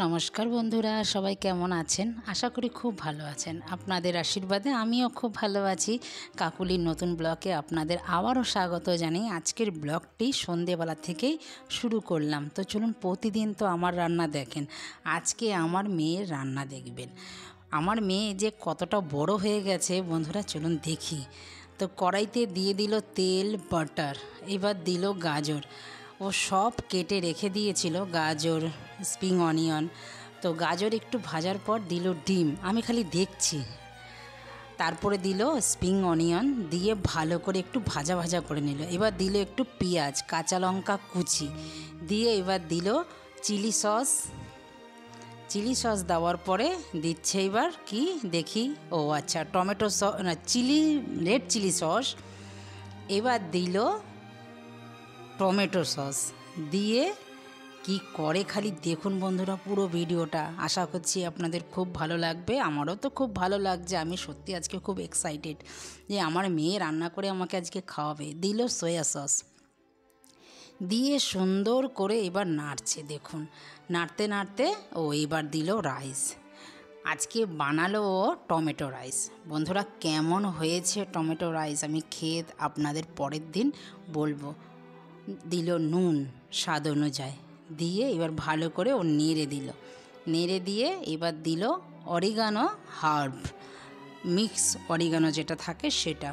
নমস্কার বন্ধুরা, সবাই কেমন আছেন? আশা করি খুব ভালো আছেন। আপনাদের আশীর্বাদে আমিও খুব ভালো আছি। কাকুলির নতুন ব্লগে আপনাদের আবারও স্বাগত জানিয়ে আজকের ব্লগটি সন্ধেবেলা থেকেই শুরু করলাম। তো চলুন, প্রতিদিন তো আমার রান্না দেখেন, আজকে আমার মেয়ের রান্না দেখবেন। আমার মেয়ে যে কতটা বড় হয়ে গেছে বন্ধুরা, চলুন দেখি। তো কড়াইতে দিয়ে দিল তেল, বাটার, এবার দিল গাজর। ও সব কেটে রেখে দিয়েছিল, গাজর, স্প্রিং অনিয়ন। তো গাজর একটু ভাজার পর দিল ডিম, আমি খালি দেখছি। তারপরে দিল স্প্রিং অনিয়ন, দিয়ে ভালো করে একটু ভাজা ভাজা করে নিল। এবার দিল একটু পেঁয়াজ, কাঁচা লঙ্কা কুচি দিয়ে এবার দিল চিলি সস। চিলি সস দেওয়ার পরে দিচ্ছে এবার কি দেখি, ও আচ্ছা, টমেটো সস না, রেড চিলি সস। এবার দিল টমেটো সস দিয়ে কি করে খালি দেখুন বন্ধুরা পুরো ভিডিওটা। আশা করছি আপনাদের খুব ভালো লাগবে। আমারও তো খুব ভালো লাগছে। আমি সত্যি আজকে খুব এক্সাইটেড যে আমার মেয়ে রান্না করে আমাকে আজকে খাওয়াবে। দিল সয়া সস দিয়ে সুন্দর করে এবার নাড়ছে, দেখুন নাড়তে নাড়তে ও এবার দিল রাইস। আজকে বানালো ও টমেটো রাইস। বন্ধুরা কেমন হয়েছে টমেটো রাইস আমি খেয়ে আপনাদের পরের দিন বলবো। দিল নুন স্বাদ অনুযায়ী, দিয়ে এবার ভালো করে ও নেড়ে দিল। নেড়ে দিয়ে এবার দিল অরিগানো হার্ব, মিক্স অরিগানো যেটা থাকে সেটা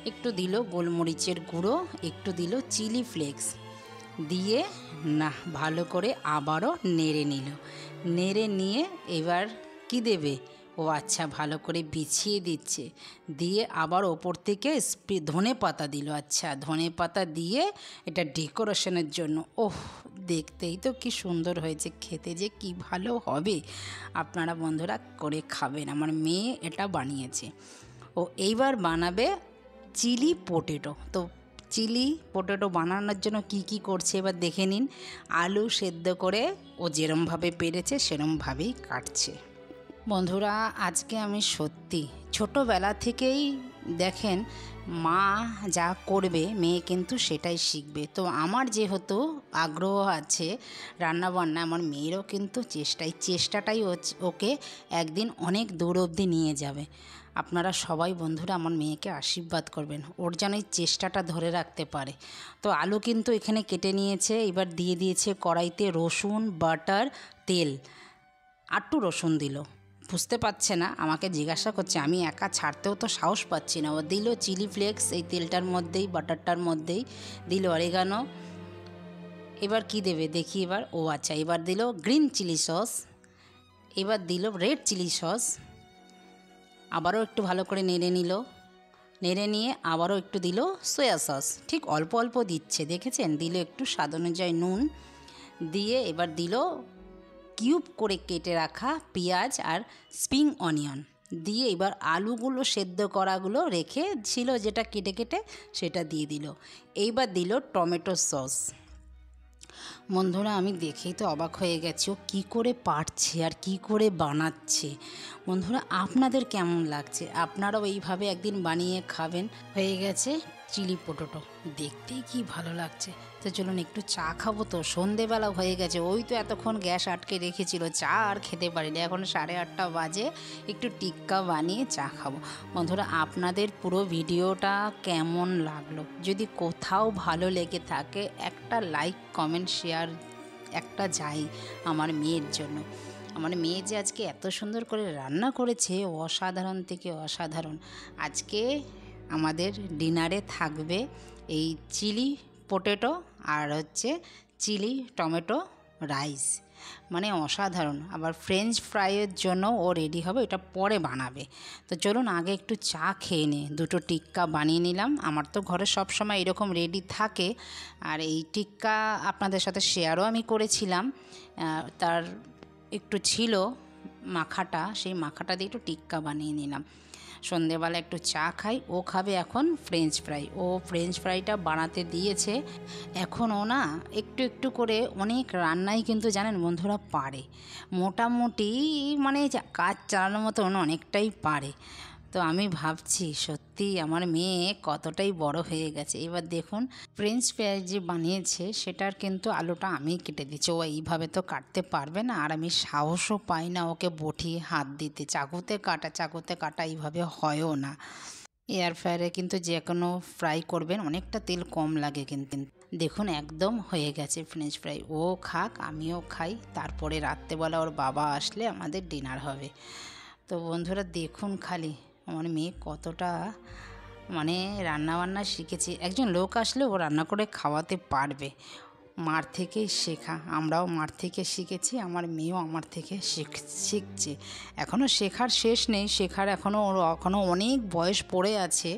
একটু দিল, গোলমরিচের গুঁড়ো একটু দিল, চিলি ফ্লেক্স দিয়ে না ভালো করে আবারও নেড়ে নিল। নেড়ে নিয়ে এবার কি দেবে, ও আচ্ছা ভালো করে বিছিয়ে দিচ্ছে। দিয়ে আবার ওপর থেকে ধনে পাতা দিল। আচ্ছা ধনে পাতা দিয়ে এটা ডেকোরেশনের জন্য। ওহ, দেখতেই তো কি সুন্দর হয়েছে, খেতে যে কি ভালো হবে। আপনারা বন্ধুরা করে খাবেন, আমার মেয়ে এটা বানিয়েছে। ও এইবার বানাবে চিলি পটেটো। তো চিলি পটেটো বানানোর জন্য কি কি করছে এবার দেখে নিন। আলু সেদ্ধ করে ও যেরমভাবে পেরেছে সেরমভাবেই কাটছে। বন্ধুরা আজকে আমি সত্যি ছোটোবেলা থেকেই দেখেন মা যা করবে মেয়ে কিন্তু সেটাই শিখবে। তো আমার যেহেতু আগ্রহ আছে রান্নাবান্না, আমার মেয়েরও কিন্তু চেষ্টাটাই ওকে একদিন অনেক দূর অবধি নিয়ে যাবে। আপনারা সবাই বন্ধুরা আমার মেয়েকে আশীর্বাদ করবেন, ওর যেন এই চেষ্টাটা ধরে রাখতে পারে। তো আলু কিন্তু এখানে কেটে নিয়েছে, এবার দিয়ে দিয়েছে কড়াইতে রসুন, বাটার, তেল। আটটু রসুন দিল, বুঝতে পারছে না, আমাকে জিজ্ঞাসা করছে, আমি একা ছাড়তেও তো সাহস পাচ্ছি না। ও দিল চিলি ফ্লেক্স এই তেলটার মধ্যেই, বাটারটার মধ্যেই দিল অরিগানো। এবার কি দেবে দেখি এবার, ও আচ্ছা এবার দিল গ্রিন চিলি সস, এবার দিল রেড চিলি সস। আবারও একটু ভালো করে নেড়ে নিল। নেড়ে নিয়ে আবারও একটু দিল সয়া সস, ঠিক অল্প অল্প দিচ্ছে দেখেছেন। দিল একটু স্বাদ অনুযায়ী নুন, দিয়ে এবার দিল কিউব করে কেটে রাখা পেঁয়াজ আর স্প্রিং অনিয়ন, দিয়ে এবার আলুগুলো সেদ্ধ করাগুলো রেখে ছিল যেটা কেটে কেটে সেটা দিয়ে দিল। এইবার দিল টমেটো সস। বন্ধুরা আমি দেখেই তো অবাক হয়ে গেছি, ও কী করে পারছে আর কি করে বানাচ্ছে। বন্ধুরা আপনাদের কেমন লাগছে? আপনারাও এইভাবে একদিন বানিয়ে খাবেন। হয়ে গেছে চিলি পটেটো, দেখতেই কি ভালো লাগছে। তো চলুন একটু চা খাবো, তো সন্ধেবেলা হয়ে গেছে। ওই তো এতক্ষণ গ্যাস আটকে রেখেছিল, চা আর খেতে পারিনি। এখন 8:30 বাজে, একটু টিক্কা বানিয়ে চা খাবো। বন্ধুরা আপনাদের পুরো ভিডিওটা কেমন লাগলো? যদি কোথাও ভালো লেগে থাকে একটা লাইক, কমেন্ট, শেয়ার একটা যাই আমার মেয়ের জন্য। আমার মেয়ে যে আজকে এত সুন্দর করে রান্না করেছে, অসাধারণ থেকে অসাধারণ। আজকে আমাদের ডিনারে থাকবে এই চিলি পটেটো আর হচ্ছে চিলি টমেটো রাইস, মানে অসাধারণ। আবার ফ্রেঞ্চ ফ্রাইয়ের জন্য ও রেডি হবে, এটা পরে বানাবে। তো চলুন আগে একটু চা খেয়ে নিই। দুটো টিক্কা বানিয়ে নিলাম, আমার তো ঘরে সব সময় এরকম রেডি থাকে। আর এই টিক্কা আপনাদের সাথে শেয়ারও আমি করেছিলাম, তার একটু ছিল মাখাটা, সেই মাখাটা দিয়ে একটু টিক্কা বানিয়ে নিলাম। সন্ধেবেলা একটু চা খাই, ও খাবে এখন ফ্রেঞ্চ ফ্রাই। ও ফ্রেঞ্চ ফ্রাইটা বানাতে দিয়েছে। এখন ও না একটু একটু করে অনেক রান্নাই কিন্তু জানেন বন্ধুরা পারে, মোটামুটি মানে কাজ চালানোর মতন অনেকটাই পারে। তো আমি ভাবছি সত্যি আমার মেয়ে কতটাই বড় হয়ে গেছে। এবার দেখুন ফ্রেঞ্চ ফ্রাই যে বানিয়েছে সেটার কিন্তু আলুটা আমিই কেটে দিচ্ছি। ও এইভাবে তো কাটতে পারবে না, আর আমি সাহসও পাই না ওকে বটিয়ে হাত দিতে। চাকুতে কাটা এইভাবে হয়ও না। এয়ার ফ্রায়ারে কিন্তু যে কোনো ফ্রাই করবেন অনেকটা তেল কম লাগে কিন্তু। দেখুন একদম হয়ে গেছে ফ্রেঞ্চ ফ্রাই। ও খাক, আমিও খাই, তারপরে রাত্রেবেলা ওর বাবা আসলে আমাদের ডিনার হবে। তো বন্ধুরা দেখুন খালি আমার মেয়ে কতটা রান্নাবান্না শিখেছে। একজন লোক আসলে ও রান্না করে খাওয়াতে পারবে। মার থেকেই শেখা, আমরাও মার থেকে শিখেছি, আমার মেয়েও আমার থেকে শিখছে। এখনও শেখার শেষ নেই, শেখার এখনও অনেক বয়স পড়ে আছে,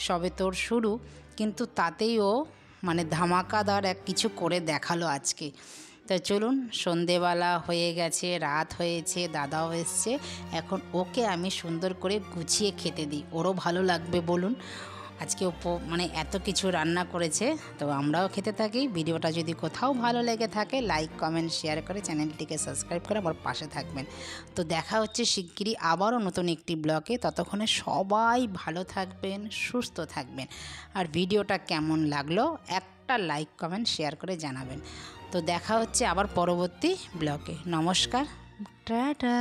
সবে তোর শুরু। কিন্তু তাতেই ও ধামাকাদার এক কিছু করে দেখালো আজকে। তো চলুন, সন্ধেবেলা হয়ে গেছে, রাত হয়েছে, দাদাও এসছে, এখন ওকে আমি সুন্দর করে গুছিয়ে খেতে দিই, ওরও ভালো লাগবে বলুন। আজকে এত কিছু রান্না করেছে, তো আমরাও খেতে থাকি। ভিডিওটা যদি কোথাও ভালো লেগে থাকে লাইক কমেন্ট শেয়ার করে চ্যানেলটিকে সাবস্ক্রাইব করে আমার পাশে থাকবেন। তো দেখা হচ্ছে শিগগিরই আবারও নতুন একটি ব্লগে। ততক্ষণে সবাই ভালো থাকবেন, সুস্থ থাকবেন। আর ভিডিওটা কেমন লাগলো একটা লাইক কমেন্ট শেয়ার করে জানাবেন। তো দেখা হচ্ছে আবার পরবর্তী ব্লগে। নমস্কার, টাটা।